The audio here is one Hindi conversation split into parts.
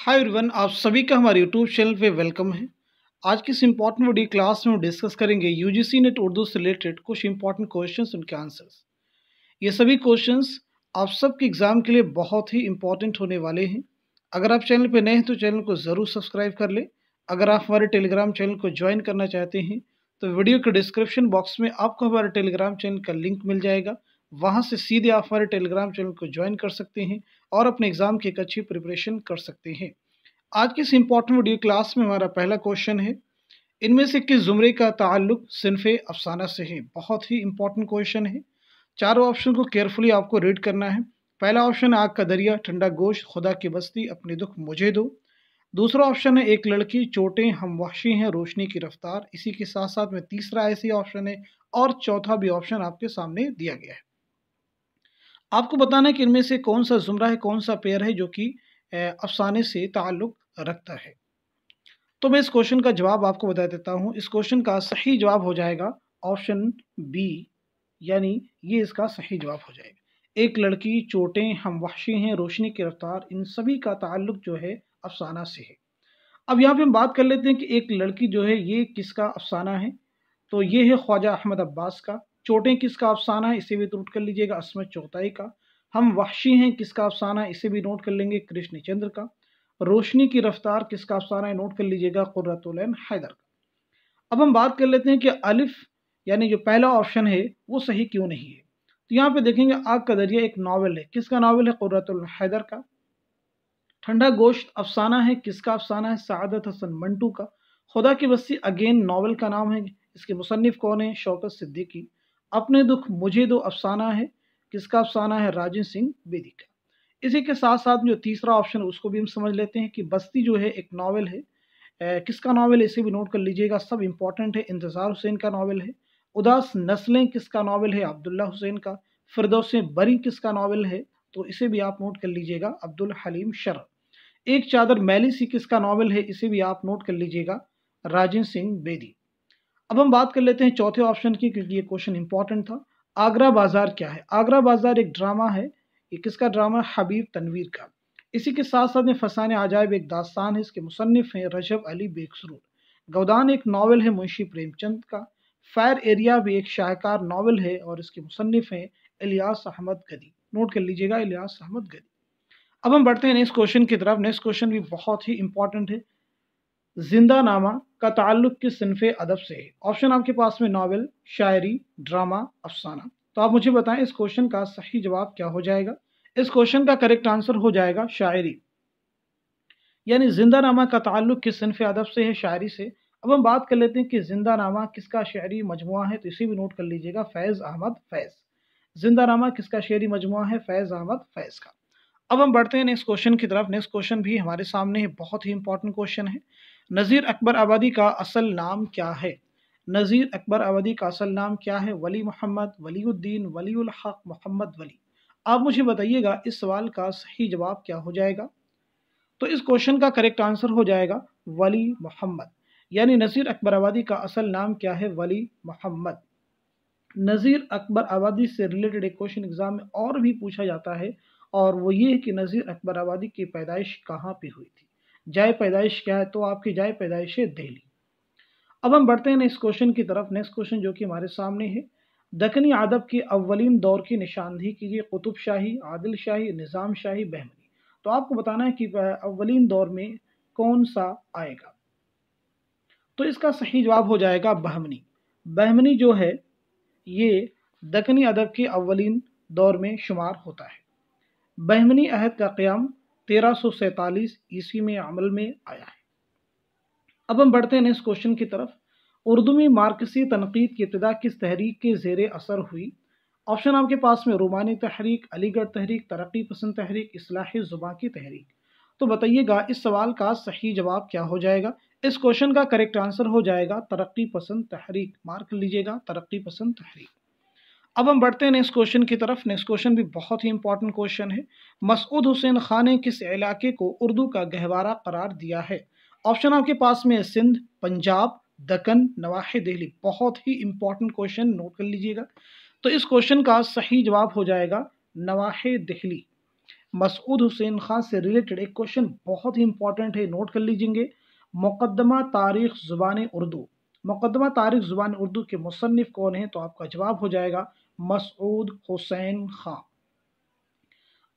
हाय एवरीवन, आप सभी का हमारे यूट्यूब चैनल पे वेलकम है। आज की इस इम्पॉर्टेंट वीडियो क्लास में हम डिस्कस करेंगे यूजीसी नेट उर्दू से रिलेटेड कुछ इंपॉर्टेंट क्वेश्चंस, उनके आंसर्स। ये सभी क्वेश्चंस आप सबके एग्जाम के लिए बहुत ही इंपॉर्टेंट होने वाले हैं। अगर आप चैनल पे नए हैं तो चैनल को ज़रूर सब्सक्राइब कर लें। अगर आप हमारे टेलीग्राम चैनल को ज्वाइन करना चाहते हैं तो वीडियो के डिस्क्रिप्शन बॉक्स में आपको हमारे टेलीग्राम चैनल का लिंक मिल जाएगा। वहाँ से सीधे आप हमारे टेलीग्राम चैनल को ज्वाइन कर सकते हैं और अपने एग्जाम की एक अच्छी प्रिपरेशन कर सकते हैं। आज की इस इम्पॉर्टेंट वीडियो क्लास में हमारा पहला क्वेश्चन है, इनमें से किस जुमरे का ताल्लुक सिनफ़े अफसाना से है। बहुत ही इंपॉर्टेंट क्वेश्चन है। चारों ऑप्शन को केयरफुली आपको रीड करना है। पहला ऑप्शन है आग का दरिया, ठंडा गोश्त, खुदा की बस्ती, अपने दुख मुझे दो। दूसरा ऑप्शन है एक लड़की, चोटें, हम वहशी हैं, रोशनी की रफ्तार। इसी के साथ साथ में तीसरा ऐसी ऑप्शन है और चौथा भी ऑप्शन आपके सामने दिया गया है। आपको बताना है कि इनमें से कौन सा जुमरा है, कौन सा पेयर है जो कि अफसाने से ताल्लुक रखता है। तो मैं इस क्वेश्चन का जवाब आपको बता देता हूँ। इस क्वेश्चन का सही जवाब हो जाएगा ऑप्शन बी, यानी ये इसका सही जवाब हो जाएगा। एक लड़की, चोटें, हम वहशी हैं, रोशनी की रफ्तार, इन सभी का ताल्लुक जो है अफसाना से है। अब यहाँ पे हम बात कर लेते हैं कि एक लड़की जो है ये किसका अफसाना है। तो ये है ख्वाजा अहमद अब्बास का। चोटें किसका अफसाना है, इसे भी नोट कर लीजिएगा, अस्मत चौथाई का। हम वहशी हैं किसका अफसाना है, इसे भी नोट कर लेंगे, कृष्ण चंद्र का। रोशनी की रफ्तार किसका अफसाना है, नोट कर लीजिएगा, कुर्रतुल ऐन हैदर का। अब हम बात कर लेते हैं कि अलिफ यानी जो पहला ऑप्शन है वो सही क्यों नहीं है। तो यहाँ पे देखेंगे आग का दरिया एक नावल है, किसका नावल है, कुर्रतुल हैदर का। ठंडा गोश्त अफसाना है, किसका अफसाना है, सआदत हसन मंटू का। खुदा की बस्ती अगेन नावल का नाम है, इसके मुसन्निफ कौन है, शौकत सिद्दीकी। अपने दुख मुझे दो अफसाना है, किसका अफसाना है, राजन सिंह बेदी का। इसी के साथ साथ जो तीसरा ऑप्शन है उसको भी हम समझ लेते हैं कि बस्ती जो है एक नावल है। किसका नावल है, इसे भी नोट कर लीजिएगा, सब इंपॉर्टेंट है। इंतज़ार हुसैन का नावल है। उदास नस्लें किसका नावल है, अब्दुल्ला हुसैन का। फिरदौस बरी किसका नावल है, तो इसे भी आप नोट कर लीजिएगा, अब्दुल हलीम शर। एक चादर मैली सी किसका नावल है, इसे भी आप नोट कर लीजिएगा, राजन सिंह बेदी। अब हम बात कर लेते हैं चौथे ऑप्शन की, क्योंकि ये क्वेश्चन इंपॉर्टेंट था। आगरा बाजार क्या है। आगरा बाजार एक ड्रामा है। ये किसका ड्रामा है, हबीब तनवीर का। इसी के साथ साथ में फसाने आजाइब एक दास्तान है, इसके मुसन्निफ हैं रजब अली बेकसरूर। गौदान एक नावल है मुंशी प्रेमचंद का। फायर एरिया भी एक शाहकार नावल है और इसके मुसन्निफ हैं इलियास अहमद गदी। नोट कर लीजिएगा, इलियास अहमद गदी। अब हम बढ़ते हैं नेक्स्ट क्वेश्चन की तरफ। नेक्स्ट क्वेश्चन भी बहुत ही इंपॉर्टेंट है। जिंदा नामा का ताल्लुक किस सिनफ़े अदब से है। ऑप्शन आपके पास में नावल, शायरी, ड्रामा, अफसाना। तो आप मुझे बताएं इस क्वेश्चन का सही जवाब क्या हो जाएगा। इस क्वेश्चन का करेक्ट आंसर हो जाएगा शायरी, यानी जिंदा नामा का ताल्लुक किस सिनफ़े अदब से है, शायरी से। अब हम बात कर लेते हैं कि जिंदा नामा किसका शायरी मजमुआ है, तो इसे भी नोट कर लीजिएगा, फैज़ अहमद फैज़। जिंदा नामा किसका शेरी मजमुआ है, फैज़ अहमद फैज़ का। अब हम बढ़ते हैं नेक्स्ट क्वेश्चन की तरफ। नेक्स्ट क्वेश्चन भी हमारे सामने है, बहुत ही इंपॉर्टेंट क्वेश्चन है। नज़ीर अकबर आबादी का असल नाम क्या है। नज़ीर अकबर आबादी का असल नाम क्या है, वली मोहम्मद, वलीउद्दीन, वलीउल हक, मोहम्मद वली। आप मुझे बताइएगा इस सवाल का सही जवाब क्या हो जाएगा। तो इस क्वेश्चन का करेक्ट आंसर हो जाएगा वली मोहम्मद, यानी नज़ीर अकबर आबादी का असल नाम क्या है, वली मोहम्मद। नज़ीर अकबर आबादी से रिलेटेड एक क्वेश्चन एग्जाम में और भी पूछा जाता है, और वो ये है कि नज़ीर अकबर आबादी की पैदाइश कहाँ पे हुई थी। जाए पैदाइश क्या है, तो आपकी जाए पैदाइश है दिल्ली। अब हम बढ़ते हैं नेक्स्ट क्वेश्चन की तरफ। नेक्स्ट क्वेश्चन जो कि हमारे सामने है, दक्कनी अदब के अव्वलीन दौर की निशानदेही कीजिए। कुतुब शाही, आदिल शाही, निज़ाम शाही, बहमनी। तो आपको बताना है कि अव्वलीन दौर में कौन सा आएगा। तो इसका सही जवाब हो जाएगा बहमनी। बहमनी जो है ये दक्कनी अदब के अव्वलीन दौर में शुमार होता है। बहमनी अहद का क़याम 1347 ईस्वी में अमल में आया है। अब हम बढ़ते हैं नेक्स्ट क्वेश्चन की तरफ। उर्दू में मार्क्सी तनकीद की इब्तिदा किस तहरीक के ज़ेर असर हुई। ऑप्शन आपके पास में रोमानी तहरीक, अलीगढ़ तहरीक, तरक्की पसंद तहरीक, इस्लाही ज़ुबां की तहरीक। तो बताइएगा इस सवाल का सही जवाब क्या हो जाएगा। इस क्वेश्चन का करेक्ट आंसर हो जाएगा तरक्की पसंद तहरीक। मार्क लीजिएगा, तरक्की पसंद तहरीक। अब हम बढ़ते हैं नेक्स्ट क्वेश्चन की तरफ। नेक्स्ट क्वेश्चन भी बहुत ही इंपॉर्टेंट क्वेश्चन है। मसूद हुसैन खान ने किस इलाके को उर्दू का गहवारा करार दिया है। ऑप्शन आपके पास में सिंध, पंजाब, दक्कन, नवाहे दिल्ली। बहुत ही इंपॉर्टेंट क्वेश्चन, नोट कर लीजिएगा। तो इस क्वेश्चन का सही जवाब हो जाएगा नवाहे दिल्ली। मसूद हुसैन खान से रिलेटेड एक क्वेश्चन बहुत ही इंपॉर्टेंट है, नोट कर लीजिएंगे। मुकद्दमा तारीख ज़ुबान उर्दू, मुकद्दमा तारीख ज़ुबान उर्दू के मुसन्निफ कौन है? तो आपका जवाब हो जाएगा मसूद हुसैन खान।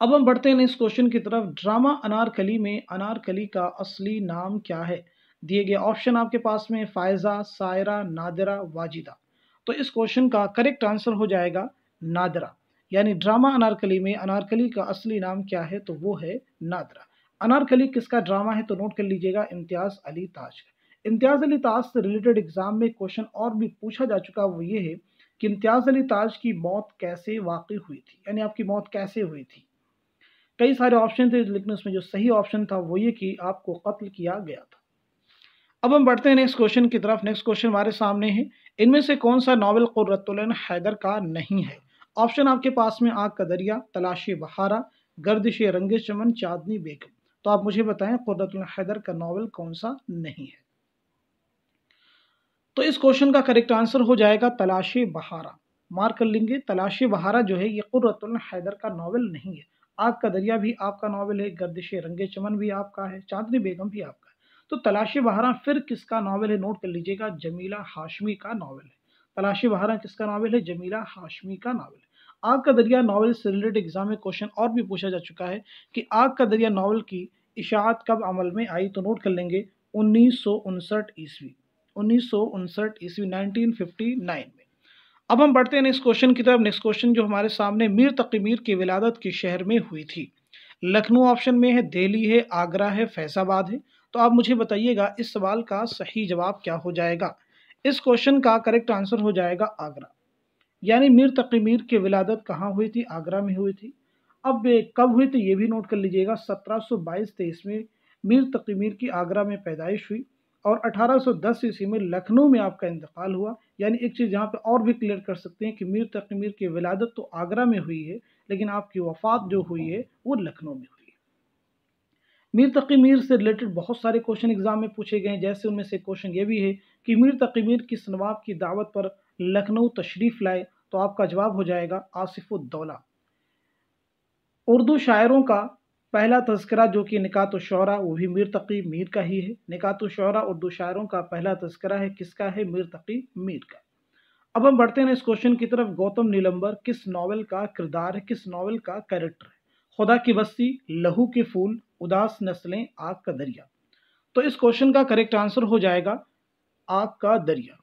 अब हम बढ़ते हैं नेक्स्ट क्वेश्चन की तरफ। ड्रामा अनारकली में अनारकली का असली नाम क्या है? दिए गए ऑप्शन आपके पास में फायजा, सायरा, नादिरा, वाजिदा। तो इस क्वेश्चन का करेक्ट आंसर हो जाएगा नादिरा। यानी ड्रामा अनारकली में अनारकली का असली नाम क्या है? तो वो है नादिरा। अनारकली किसका ड्रामा है? तो नोट कर लीजिएगा, इम्तियाज अली ताज का। इम्तियाज अली ताज से रिलेटेड एग्जाम में क्वेश्चन और भी पूछा जा चुका, वो ये है कि इम्तियाज अली ताज की मौत कैसे वाकई हुई थी, यानी आपकी मौत कैसे हुई थी। कई सारे ऑप्शन थे, लेकिन उसमें जो सही ऑप्शन था वो ये कि आपको कत्ल किया गया था। अब हम बढ़ते हैं नेक्स्ट क्वेश्चन की तरफ। नेक्स्ट क्वेश्चन हमारे सामने है, इनमें से कौन सा नॉवल कुर्रतुल ऐन हैदर का नहीं है? ऑप्शन आपके पास में आग का दरिया, तलाशी बहारा, गर्दिश रंगे चमन, चांदनी बेगम। तो आप मुझे बताएं कुर्रतुल ऐन हैदर का नॉवल कौन सा नहीं है? तो इस क्वेश्चन का करेक्ट आंसर हो जाएगा तलाशी बहारा। मार्क कर लेंगे, तलाशी बहारा जो है ये कुर्रतुल ऐन हैदर का नॉवल नहीं है। आग का दरिया भी आपका नॉवल है, गर्दिश रंगे चमन भी आपका है, चांदनी बेगम भी आपका है। तो तलाशी बहारा फिर किसका नॉवल है? नोट कर लीजिएगा, जमीला हाशमी का नॉवल है। तलाशी बहारा किसका नॉवल है? जमीला हाशमी का नॉवल है। आग का दरिया नॉवल से रिलेटेड एग्जाम में क्वेश्चन और भी पूछा जा चुका है कि आग का दरिया नॉवल की इशाअत कब अमल में आई? तो नोट कर लेंगे 1959 ईस्वी, 1959 ईस्वी 1959 में। अब हम बढ़ते हैं नेक्स्ट क्वेश्चन की तरफ। नेक्स्ट क्वेश्चन जो हमारे सामने, मीर तकी मीर की विलादत किस शहर में हुई थी? लखनऊ ऑप्शन में है, दिल्ली है, आगरा है, फैजाबाद है। तो आप मुझे बताइएगा इस सवाल का सही जवाब क्या हो जाएगा? इस क्वेश्चन का करेक्ट आंसर हो जाएगा आगरा। यानी मीर तकी मीर की विलादत कहाँ हुई थी? आगरा में हुई थी। अब कब हुई थी ये भी नोट कर लीजिएगा, 1722-23 में मीर तकी मीर की आगरा में पैदाइश हुई और 1810 ईस्वी में लखनऊ में आपका इंतकाल हुआ। यानी एक चीज़ यहाँ पे और भी क्लियर कर सकते हैं कि मीर तकी मीर की विलादत तो आगरा में हुई है, लेकिन आपकी वफात जो हुई है वो लखनऊ में हुई है। मीर तकी मीर से रिलेटेड बहुत सारे क्वेश्चन एग्जाम में पूछे गए हैं, जैसे उनमें से क्वेश्चन ये भी है कि मीर तकी मीर किस नवाब की दावत पर लखनऊ तशरीफ लाए? तो आपका जवाब हो जाएगा आसिफुद्दौला। उर्दू शायरों का पहला तज़किरा जो कि निकात-उश-शुअरा, वो भी मीर तकी मीर का ही है। निकात-उश-शुअरा उर्दू शायरों का पहला तज़किरा है, किसका है? मीर तकी मीर का। अब हम बढ़ते हैं इस क्वेश्चन की तरफ। गौतम नीलंबर किस नॉवल का किरदार है, किस नॉवल का कैरेक्टर है? खुदा की बस्ती, लहू के फूल, उदास नस्लें, आग का दरिया। तो इस क्वेश्चन का करेक्ट आंसर हो जाएगा आग का दरिया।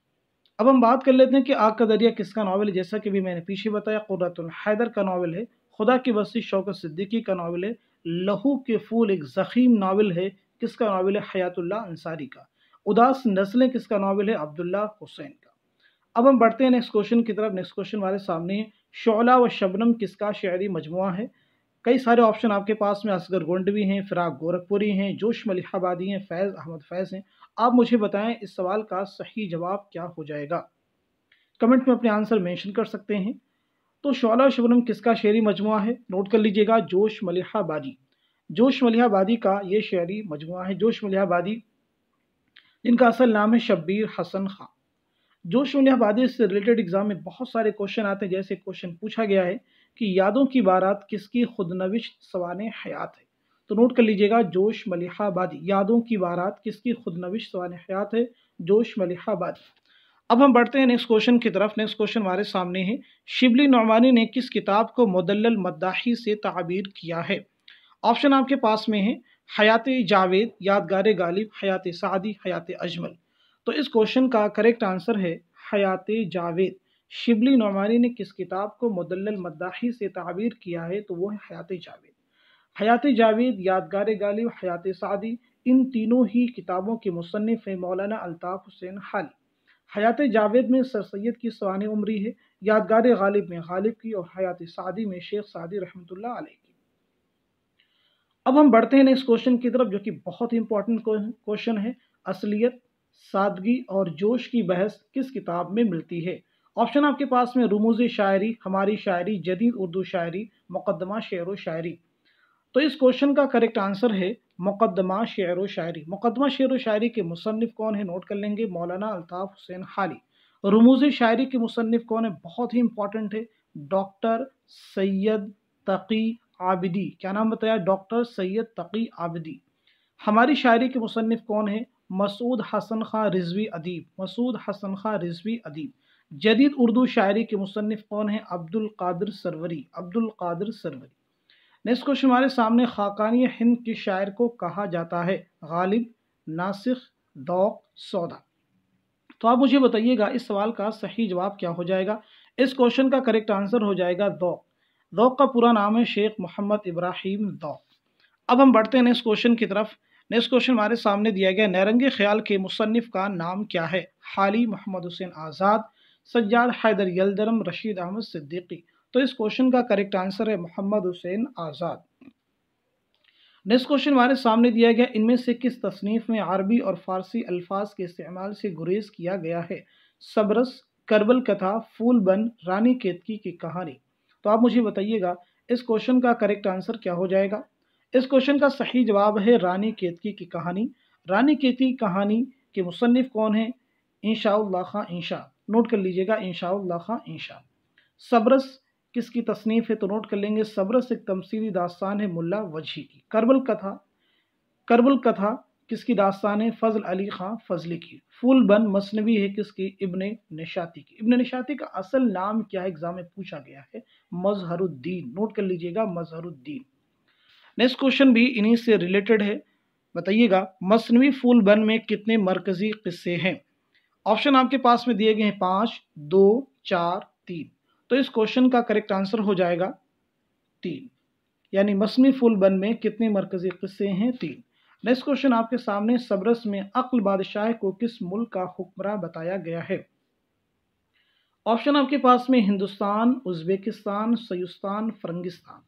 अब हम बात कर लेते हैं कि आग का दरिया किसका नॉवल है। जैसा कि भी मैंने पीछे बताया, कुर्रतुल हैदर का नॉवल है। खुदा की बस्ती शौकत सिद्दीकी का नॉवल है। लहू के फूल एक ज़ख़ीम नॉवल है, किसका नॉवल है? हयातुल्लाह अंसारी का। उदास नस्लें किसका नॉवल है? अब्दुल्ला हुसैन का। अब हम बढ़ते हैं नेक्स्ट क्वेश्चन की तरफ। नेक्स्ट क्वेश्चन हमारे सामने है, शोला व शबनम किसका शायरी मजमुआ है? कई सारे ऑप्शन आपके पास में, असगर गोंडवी हैं, फिराक गोरखपुरी हैं, जोश मलिहाबादी हैं, फैज़ अहमद फैज़ हैं। आप मुझे बताएं इस सवाल का सही जवाब क्या हो जाएगा? कमेंट में अपने आंसर मेंशन कर सकते हैं। तो शोला व शबनम किसका शेरी मजमुआ है? नोट कर लीजिएगा, जोश मलिहाबादी। जोश मलिहाबादी का ये शेरी मजमुआ है। जोश मलिहाबादी जिनका असल नाम है शब्बीर हसन खां। जोश मलिहाबादी से रिलेटेड एग्जाम में बहुत सारे क्वेश्चन आते हैं, जैसे क्वेश्चन पूछा गया है कि यादों की बारात किसकी खुदनविश सवाने हयात है? तो नोट कर लीजिएगा, जोश मलिहाबादी। यादों की बारात किसकी खुदनविश सवाने हयात है? जोश मलिहाबादी। अब हम बढ़ते हैं नेक्स्ट क्वेश्चन की तरफ। नेक्स्ट क्वेश्चन हमारे सामने है, शिबली नौमानी ने किस किताब को मुदल्लल मद्दाही से ताबीर किया है? ऑप्शन आपके पास में है, हयात जावेद, यादगार गालिब, हयात सादी, हयात अजमल। तो इस क्वेश्चन का करेक्ट आंसर है हयात जावेद। शिबली नौमानी ने किस किताब को मुदल्लल मद्दाही से ताबीर किया है? तो वो है हयात जावेद। हयात जावेद, यादगार गालिब, हयात सादी, इन तीनों ही किताबों के मुसन्निफ हैं मौलाना अल्ताफ़ हुसैन हाली। हयात जावेद में सर सैयद की सवाने उमरी है, यादगार गालिब में गालिब की, और हयात सादी में शेख सादी रहमतुल्लाह अलैह की। अब हम बढ़ते हैं नेक्स्ट क्वेश्चन की तरफ, जो कि बहुत ही इंपॉर्टेंट क्वेश्चन है। असलियत, सादगी और जोश की बहस किस किताब में मिलती है? ऑप्शन आपके पास में, रुमूज़ शायरी, हमारी शायरी, जदीद उर्दू शायरी, मुकद्दमा शेर व शायरी। तो इस क्वेश्चन का करेक्ट आंसर है मुकद्दमा शेर व शायरी। मुकद्दमा शेर व शायरी के मुसन्निफ कौन है? नोट कर लेंगे, मौलाना अल्ताफ़ हुसैन हाली। रुमूज़ शायरी के मुसन्निफ कौन है? बहुत ही इंपॉर्टेंट है, डॉक्टर सैयद तकी आबिदी। क्या नाम बताया? डॉक्टर सैयद तकी आबिदी। हमारी शायरी के मुसन्निफ कौन है? मसूद हसन खां रिजवी अदीब। मसूद हसन खां रिजवी अदीब। जदीद उर्दू शायरी के मुसन्निफ कौन है? अब्दुल कादिर सरवरी। अब्दुल कादिर सरवरी। नेक्स्ट क्वेश्चन हमारे सामने, खाकानी हिंद के शायर को कहा जाता है? गालिब, नासिख, दौक, सौदा। तो आप मुझे बताइएगा इस सवाल का सही जवाब क्या हो जाएगा। इस क्वेश्चन का करेक्ट आंसर हो जाएगा दौक। दौक का पूरा नाम है शेख मोहम्मद इब्राहिम दौक। अब हम बढ़ते हैं नेक्स्ट क्वेश्चन की तरफ। नेक्स्ट क्वेश्चन हमारे सामने दिया गया, नैरंगे ख्याल के मुसन्निफ का नाम क्या है? हाली, मोहम्मद हुसैन आज़ाद, सज्जाद हैदर यलदरम, रशीद अहमद सिद्दीकी। तो इस क्वेश्चन का करेक्ट आंसर है मोहम्मद हुसैन आज़ाद। नेक्स्ट क्वेश्चन हमारे सामने दिया गया, इनमें से किस तसनीफ में अरबी और फारसी अल्फाज के इस्तेमाल से गुरेज किया गया है? सबरस, करबल कथा, फूलबन, रानी केतकी की कहानी। तो आप मुझे बताइएगा इस क्वेश्चन का करेक्ट आंसर क्या हो जाएगा। इस क्वेश्चन का सही जवाब है रानी केतकी की कहानी। रानी केतकी की कहानी के मुसन्निफ कौन है? इंशाउल्लाह खां इंशा। नोट कर लीजिएगा, इंशाउल्लाह खां इंशा। सबरस किसकी तसनीफ है? तो नोट कर लेंगे, सबरस एक तमसीली दास्तान है मुल्ला वजही की। करबल कथा किसकी दास्तान है? फजल अली खां फजली की। फूलबन मसनवी है किसकी? इब्ने निशाती की। इब्ने निशाती का असल नाम क्या है? एग्जाम में पूछा गया है, मजहरुद्दीन। नोट कर लीजिएगा, मजहरुद्दीन। नेक्स्ट क्वेश्चन भी इन्हीं से रिलेटेड है, बताइएगा मसनवी फूलबन में कितने मरकजी किस्से हैं? ऑप्शन आपके पास में दिए गए हैं 5, 2, 4, 3। तो इस क्वेश्चन का करेक्ट आंसर हो जाएगा 3, यानी मसनवी फूलबन में कितने मरकजी किस्से हैं? 3। नेक्स्ट क्वेश्चन आपके सामने, सबरस में अक्ल बादशाह को किस मुल्क का हुक्मरान बताया गया है? ऑप्शन आपके पास में हिंदुस्तान, उज्बेकिस्तान, सयुस्तान, फरंगिस्तान।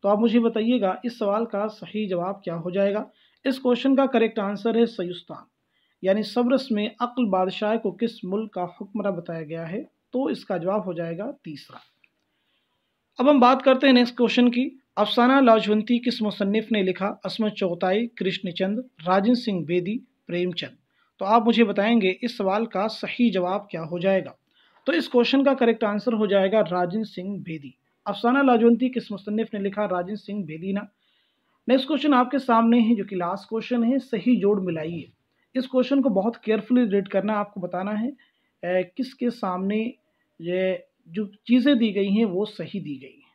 तो आप मुझे बताइएगा इस सवाल का सही जवाब क्या हो जाएगा। इस क्वेश्चन का करेक्ट आंसर है सयुस्तान, यानी सबरस में अक्ल बादशाह को किस मुल्क का हुक्मरान बताया गया है? तो इसका जवाब हो जाएगा तीसरा। अब हम बात करते हैं नेक्स्ट क्वेश्चन की। अफसाना लाजवंती किस मुसन्निफ ने लिखा? असमत चौगताई, कृष्णचंद, राजन सिंह बेदी, प्रेमचंद। तो आप मुझे बताएंगे इस सवाल का सही जवाब क्या हो जाएगा। तो इस क्वेश्चन का करेक्ट आंसर हो जाएगा राजन सिंह बेदी। अफसाना लाजवंती किस मुसन्निफ ने लिखा? राजन सिंह बेदी ना। नेक्स्ट क्वेश्चन आपके सामने है, जो कि लास्ट क्वेश्चन है, सही जोड़ मिलाइए। इस क्वेश्चन को बहुत केयरफुली रीड करना, आपको बताना है किसके सामने ये जो चीज़ें दी गई हैं वो सही दी गई हैं।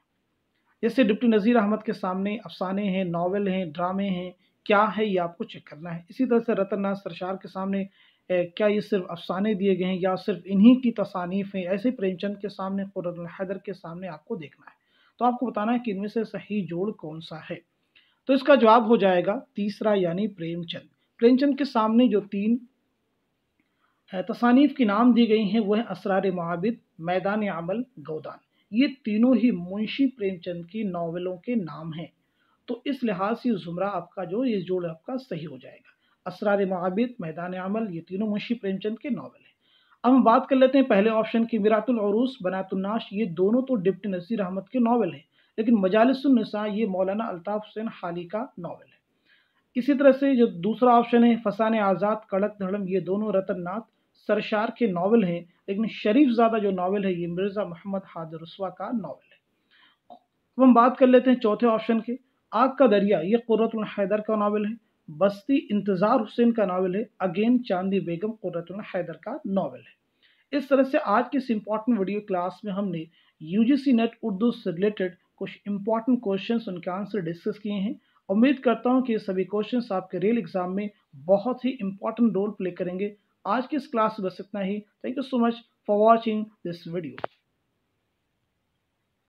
जैसे डिप्टी नज़ीर अहमद के सामने अफसाने हैं, नावल हैं, ड्रामे हैं, क्या है ये आपको चेक करना है। इसी तरह से रतन नाज सरशार के सामने क्या ये सिर्फ अफसाने दिए गए हैं या सिर्फ इन्हीं की तसानीफ हैं। ऐसे प्रेमचंद के सामने, कुर्रतुल हैदर के सामने आपको देखना है। तो आपको बताना है कि इनमें से सही जोड़ कौन सा है। तो इसका जवाब हो जाएगा तीसरा, यानी प्रेमचंद। प्रेमचंद के सामने जो 3 तसानीफ के नाम दी गई हैं वो है असरार मुआबिद, मैदान अमल, गौदान। ये तीनों ही मुंशी प्रेमचंद की नावलों के नाम हैं। तो इस लिहाज से जुमरा आपका जो ये जोड़ आपका सही हो जाएगा। असरार मुआबिद, मैदान अमल, ये तीनों मुंशी प्रेमचंद के नावल हैं। अब हम बात कर लेते हैं पहले ऑप्शन की, मिरातुल उरूस, बनातुन नाश। ये दोनों तो डिप्टी नज़ीर अहमद के नावल हैं, लेकिन मजालिसुन निसा ये मौलाना अल्ताफ हुसैन हाली का नावल है। इसी तरह से जो दूसरा ऑप्शन है फसाने आज़ाद, कड़क धड़म, ये दोनों रतन नाथ सरशार के नावल हैं, लेकिन शरीफ ज़ादा जो नावल है ये मिर्ज़ा मोहम्मद हादिर रसवा का नावल है। अब हम बात कर लेते हैं चौथे ऑप्शन की, आग का दरिया, ये कुर्रतुल हैदर का नावल है। बस्ती इंतज़ार हुसैन का नावल है। अगेन चांदी बेगम कुर्रतुल हैदर का नावल है। इस तरह से आज की इस इंपॉर्टेंट वीडियो क्लास में हमने यूजीसी नेट उर्दू से रिलेटेड कुछ इंपॉर्टेंट क्वेश्चंस, उनके आंसर डिस्कस किए हैं। उम्मीद करता हूं कि ये सभी क्वेश्चंस आपके रियल एग्जाम में बहुत ही इंपॉर्टेंट रोल प्ले करेंगे। आज की इस क्लास में बस इतना ही। Thank you so much for watching this video.